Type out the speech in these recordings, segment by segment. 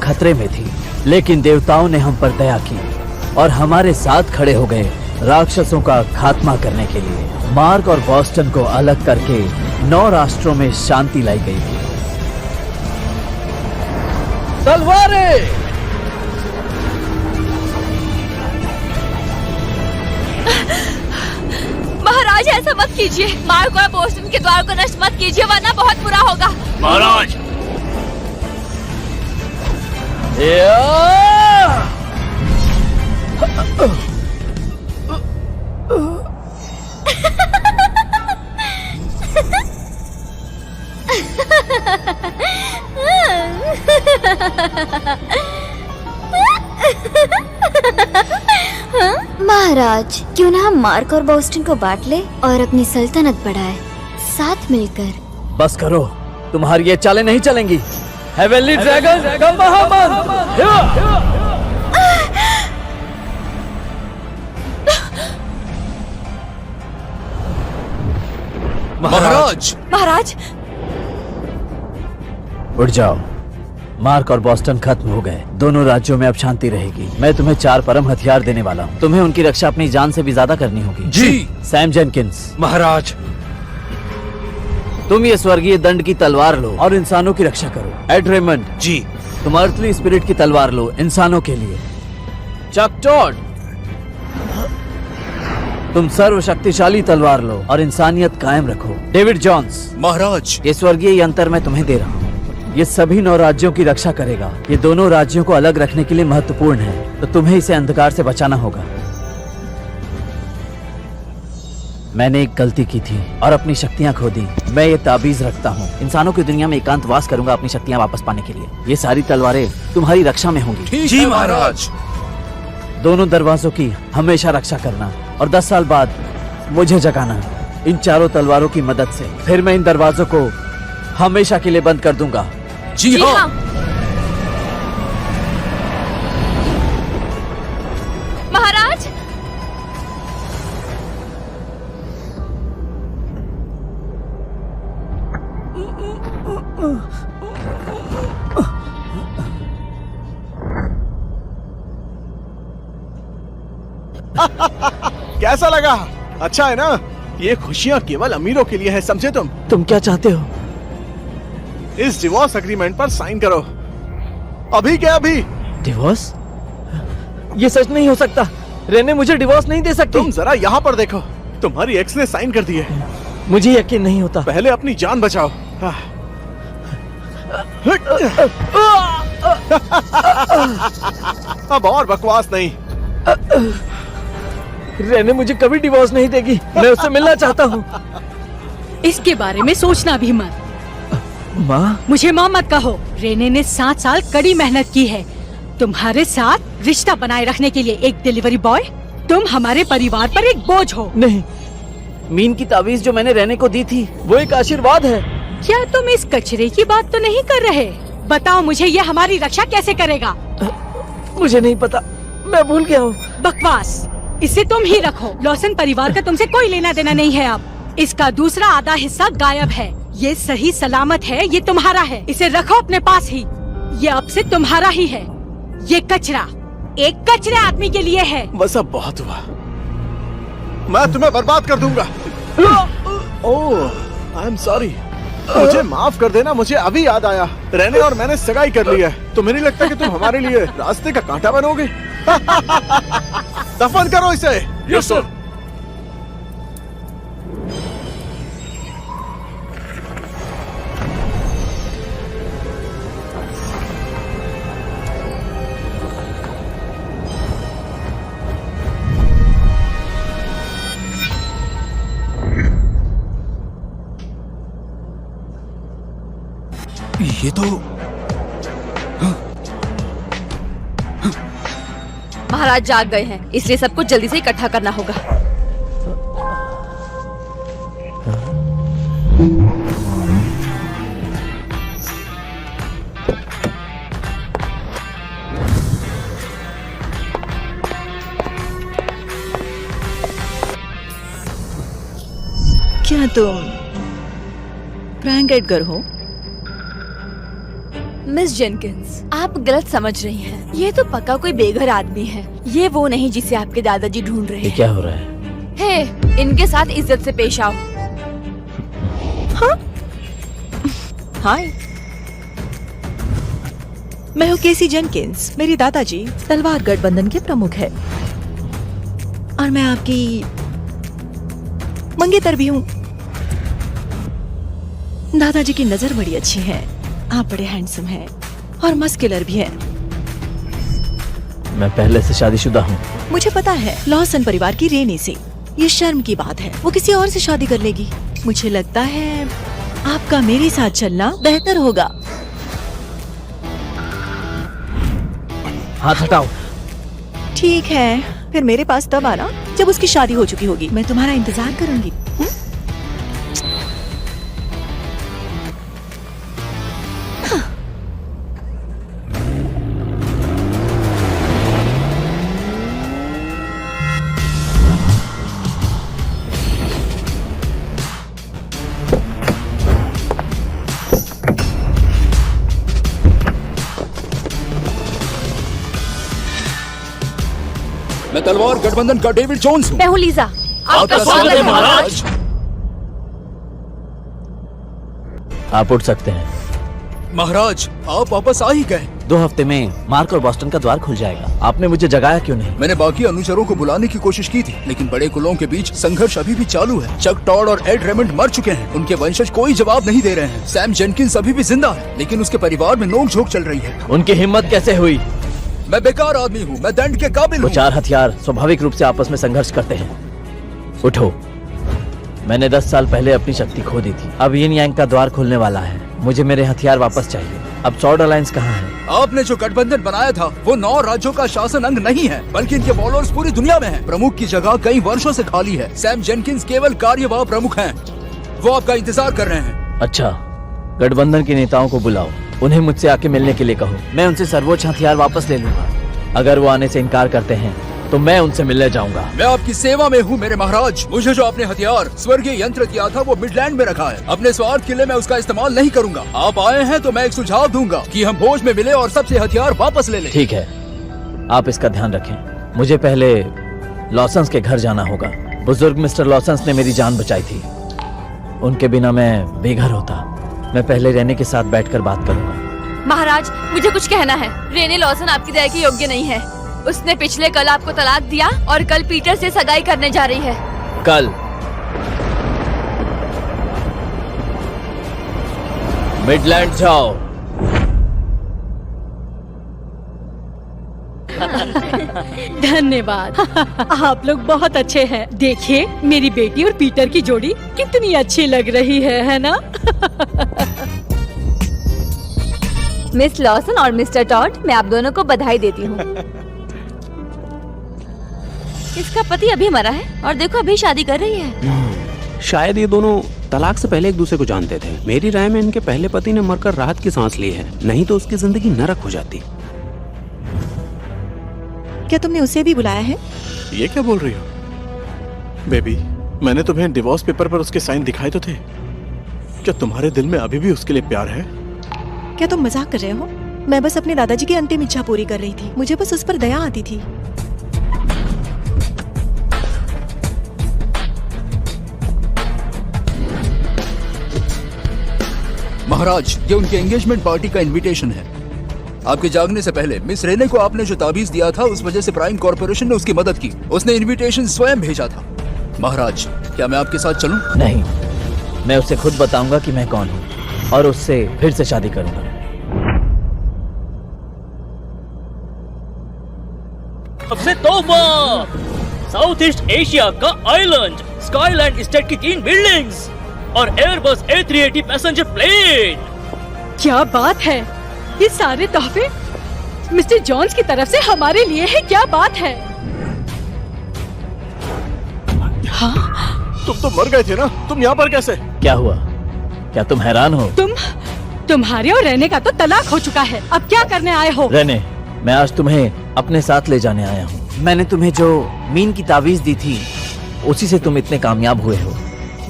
खतरे में थी, लेकिन देवताओं ने हम पर दया की और हमारे साथ खड़े हो गए राक्षसों का खात्मा करने के लिए। मार्क और बॉस्टन को अलग करके 9 राष्ट्रों में शांति लाई गई थी। तलवारें! महाराज ऐसा मत कीजिए, मार्क और बोस्टन के द्वार को नष्ट मत कीजिए वरना बहुत बुरा होगा। महाराज महाराज, क्यों ना हम मार्क और बोस्टन को बांट ले और अपनी सल्तनत बढ़ाए साथ मिलकर। बस करो, तुम्हारी ये चालें नहीं चलेंगी। हेवनली ड्रैगन का महामंत्र! महाराज महाराज उठ जाओ। मार्क और बॉस्टन खत्म हो गए। दोनों राज्यों में अब शांति रहेगी। मैं तुम्हें 4 परम हथियार देने वाला हूँ। तुम्हें उनकी रक्षा अपनी जान से भी ज्यादा करनी होगी। जी सैम जेनकिंस, महाराज। तुम ये स्वर्गीय दंड की तलवार लो और इंसानों की रक्षा करो। एड रेमंड जी, तुम अर्थली स्पिरिट की तलवार लो इंसानों के लिए। चक टॉड, तुम सर्वशक्तिशाली तलवार लो और इंसानियत कायम रखो। डेविड जॉन्स, महाराज। ये स्वर्गीय यंत्र मैं तुम्हें दे रहा हूँ। ये सभी 9 राज्यों की रक्षा करेगा। ये दोनों राज्यों को अलग रखने के लिए महत्वपूर्ण है, तो तुम्हें इसे अंधकार से बचाना होगा। मैंने एक गलती की थी और अपनी शक्तियां खो दी। मैं ये ताबीज रखता हूँ। इंसानों की दुनिया में एकांतवास करूंगा अपनी शक्तियां वापस पाने के लिए। ये सारी तलवारें तुम्हारी रक्षा में होंगी। जी महाराज। दोनों दरवाजों की हमेशा रक्षा करना और 10 साल बाद मुझे जगाना इन 4 तलवारों की मदद से। फिर मैं इन दरवाजों को हमेशा के लिए बंद कर दूंगा। जी हाँ। महाराज कैसा लगा? अच्छा है ना? ये खुशियाँ केवल अमीरों के लिए है, समझे तुम? तुम क्या चाहते हो? इस डिवोर्स एग्रीमेंट पर साइन करो अभी के अभी। डिवोर्स? ये सच नहीं हो सकता। रेने मुझे डिवोर्स नहीं दे सकती। तुम जरा यहाँ पर देखो, तुम्हारी एक्स ने साइन कर दिए। मुझे यकीन नहीं होता। पहले अपनी जान बचाओ। अब और बकवास नहीं। रेने मुझे कभी डिवोर्स नहीं देगी। मैं उससे मिलना चाहता हूँ। इसके बारे में सोचना भी मत। माँ, मुझे माँ मत कहो। रेने ने 7 साल कड़ी मेहनत की है तुम्हारे साथ रिश्ता बनाए रखने के लिए। एक डिलीवरी बॉय, तुम हमारे परिवार पर एक बोझ हो। नहीं, मीन की तावीज जो मैंने रेने को दी थी वो एक आशीर्वाद है। क्या तुम इस कचरे की बात तो नहीं कर रहे? बताओ मुझे, ये हमारी रक्षा कैसे करेगा? मुझे नहीं पता, मैं भूल गया हूँ। बकवास, इसे तुम ही रखो। लॉसन परिवार का तुमसे कोई लेना देना नहीं है। अब इसका दूसरा आधा हिस्सा गायब है। ये सही सलामत है, ये तुम्हारा है। इसे रखो अपने पास ही। ये अब से तुम्हारा ही है। ये कचरा एक कचरे आदमी के लिए है। बस अब बहुत हुआ, मैं तुम्हें बर्बाद कर दूंगा। ओह, आई एम सॉरी। मुझे माफ कर देना, मुझे अभी याद आया, रेने और मैंने सगाई कर ली है। तुम्हें नहीं लगता कि तुम हमारे लिए रास्ते का कांटा बनोगे? दफन करो इसे। Yes sir. ये तो महाराज जाग गए हैं, इसलिए सब कुछ जल्दी से इकट्ठा करना होगा। क्या तुम फ्रैंक एडगर हो? मिस जेनकिंस, आप गलत समझ रही हैं। ये तो पक्का कोई बेघर आदमी है। ये वो नहीं जिसे आपके दादाजी ढूंढ रहे ये हैं। क्या हो रहा है? हे, इनके साथ इज्जत से पेश आओ। हाय, मैं हूँ केसी जेनकिंस। मेरी दादाजी तलवार गठबंधन के प्रमुख है और मैं आपकी मंगेतर भी हूँ। दादाजी की नजर बड़ी अच्छी है। आप बड़े हैंडसम हैं और मस्कुलर भी हैं। मैं पहले से शादीशुदा हूँ। मुझे पता है, लॉसन परिवार की रेनी से। ये शर्म की बात है, वो किसी और से शादी कर लेगी। मुझे लगता है आपका मेरे साथ चलना बेहतर होगा। हाथ हटाओ। ठीक है, फिर मेरे पास तब आना जब उसकी शादी हो चुकी होगी। मैं तुम्हारा इंतजार करूंगी। मैं तलवार गठबंधन का डेविड जोन्स हूँ। मैं हूँ लीजा। आपका स्वागत है महाराज। आप उठ सकते हैं। महाराज, आप वापस आ ही गए। 2 हफ्ते में मार्क और बॉस्टन का द्वार खुल जाएगा। आपने मुझे जगाया क्यों नहीं? मैंने बाकी अनुचरों को बुलाने की कोशिश की थी, लेकिन बड़े कुलों के बीच संघर्ष अभी भी चालू है। चक टॉड और एड रेमंड मर चुके हैं। उनके वंशज कोई जवाब नहीं दे रहे हैं। सैम जेनकिंस अभी भी जिंदा है, लेकिन उसके परिवार में नोक-झोंक चल रही है। उनकी हिम्मत कैसे हुई? मैं बेकार आदमी हूँ, मैं दंड के काबिल वो हूँ। 4 हथियार स्वाभाविक रूप से आपस में संघर्ष करते हैं। उठो। मैंने 10 साल पहले अपनी शक्ति खो दी थी। अब यिन यांग का द्वार खुलने वाला है। मुझे मेरे हथियार वापस चाहिए। अब सॉर्ड अलायंस कहाँ है? आपने जो गठबंधन बनाया था वो 9 राज्यों का शासन अंग नहीं है, बल्कि इनके फॉलोअर्स पूरी दुनिया में हैं। प्रमुख की जगह कई वर्षों से खाली है। सैम जेनकिंस केवल कार्यवाह प्रमुख हैं। वो आपका इंतजार कर रहे हैं। अच्छा, गठबंधन के नेताओं को बुलाओ। उन्हें मुझसे आके मिलने के लिए कहो। मैं उनसे सर्वोच्च हथियार वापस ले लूंगा। अगर वो आने से इनकार करते हैं तो मैं उनसे मिलने जाऊंगा। मैं आपकी सेवा में हूँ मेरे महाराज। मुझे जो आपने हथियार स्वर्गीय यंत्र दिया था वो मिडलैंड में रखा है। अपने स्वार्थ के लिए मैं उसका इस्तेमाल नहीं करूंगा। आप आए हैं तो मैं एक सुझाव दूंगा कि हम भोज में मिले और सबसे हथियार वापस ले लें। ठीक है, आप इसका ध्यान रखें। मुझे पहले लॉसन्स के घर जाना होगा। बुजुर्ग मिस्टर लॉसन्स ने मेरी जान बचाई थी। उनके बिना मैं बेघर होता। मैं पहले रेने के साथ बैठकर बात करूंगा। महाराज, मुझे कुछ कहना है। रेने लॉसन आपकी दया के योग्य नहीं है। उसने पिछले कल आपको तलाक दिया और कल पीटर से सगाई करने जा रही है। कल मिडलैंड जाओ। धन्यवाद। आप लोग बहुत अच्छे हैं। देखिए, मेरी बेटी और पीटर की जोड़ी कितनी अच्छी लग रही है ना? मिस लॉसन और मिस्टर टॉड, मैं आप दोनों को बधाई देती हूँ। इसका पति अभी मरा है और देखो अभी शादी कर रही है। शायद ये दोनों तलाक से पहले एक दूसरे को जानते थे। मेरी राय में इनके पहले पति ने मरकर राहत की सांस ली है, नहीं तो उसकी जिंदगी नरक हो जाती। क्या तुमने उसे भी बुलाया है? ये क्या बोल रही हो बेबी? मैंने तुम्हें डिवोर्स पेपर पर उसके साइन दिखाए तो थे। क्या तुम्हारे दिल में अभी भी उसके लिए प्यार है? क्या तुम मजाक कर रहे हो? मैं बस अपने दादाजी की अंतिम इच्छा पूरी कर रही थी। मुझे बस उस पर दया आती थी। महाराज, ये उनके एंगेजमेंट पार्टी का इनविटेशन है। आपके जागने से पहले मिस रेने को आपने जो ताबीज दिया था उस वजह से प्राइम कॉर्पोरेशन ने उसकी मदद की। उसने इनविटेशन स्वयं भेजा था। महाराज, क्या मैं आपके साथ चलूं? नहीं, मैं उसे खुद बताऊंगा कि मैं कौन हूँ और उससे फिर से शादी करूंगा। सबसे तोहफा साउथ ईस्ट एशिया का आइलैंड, स्काईलैंड एस्टेट की 3 बिल्डिंग्स और एयरबस A380 पैसेंजर प्लेन। क्या बात है! ये सारे तोहफे मिस्टर जॉन्स की तरफ से हमारे लिए है। क्या बात है! हाँ? तुम तो मर गए थे ना, तुम यहाँ पर कैसे? क्या हुआ? क्या तुम हैरान हो? तुम्हारे और रहने का तो तलाक हो चुका है। अब क्या करने आए हो? रहने, मैं आज तुम्हें अपने साथ ले जाने आया हूँ। मैंने तुम्हें जो मीन की तावीज दी थी उसी से तुम इतने कामयाब हुए हो।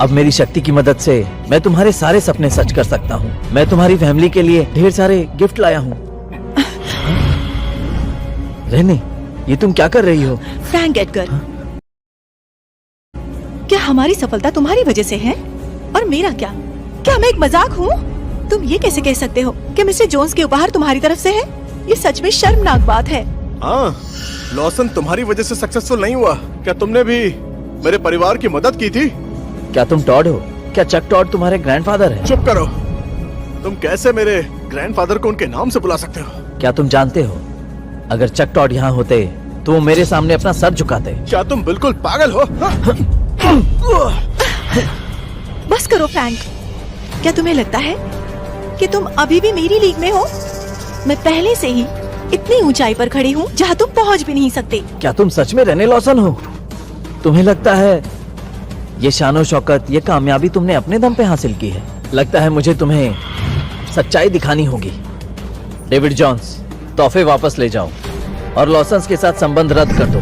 अब मेरी शक्ति की मदद से मैं तुम्हारे सारे सपने सच कर सकता हूँ। मैं तुम्हारी फैमिली के लिए ढेर सारे गिफ्ट लाया हूँ। रेनी, ये तुम क्या कर रही हो? फ्रैंक एडगर, क्या हमारी सफलता तुम्हारी वजह से है और मेरा क्या? क्या मैं एक मजाक हूँ? तुम ये कैसे कह सकते हो कि मिस्टर जोन्स के उपहार तुम्हारी तरफ से है? ये सच में शर्मनाक बात है। हाँ, लॉसन तुम्हारी वजह से सक्सेसफुल नहीं हुआ। क्या तुमने भी मेरे परिवार की मदद की थी? क्या तुम टॉड हो? क्या चक टॉड तुम्हारे ग्रैंडफादर है? चुप करो। तुम कैसे मेरे ग्रैंडफादर को उनके नाम से बुला सकते हो? क्या तुम जानते हो, अगर चक टॉड यहाँ होते तो वो मेरे सामने अपना सर झुकाते। क्या तुम बिल्कुल पागल हो? बस करो फ्रैंक। क्या तुम्हें लगता है कि तुम अभी भी मेरी लीग में हो? मैं पहले से ही इतनी ऊंचाई पर खड़ी हूँ जहाँ तुम पहुँच भी नहीं सकते। क्या तुम सच में रेने लॉसन हो? तुम्हें लगता है ये शानो शौकत, ये कामयाबी तुमने अपने दम पे हासिल की है? लगता है मुझे तुम्हें सच्चाई दिखानी होगी। डेविड जॉन्स, तोहफे वापस ले जाओ और लॉसन्स के साथ संबंध रद्द कर दो।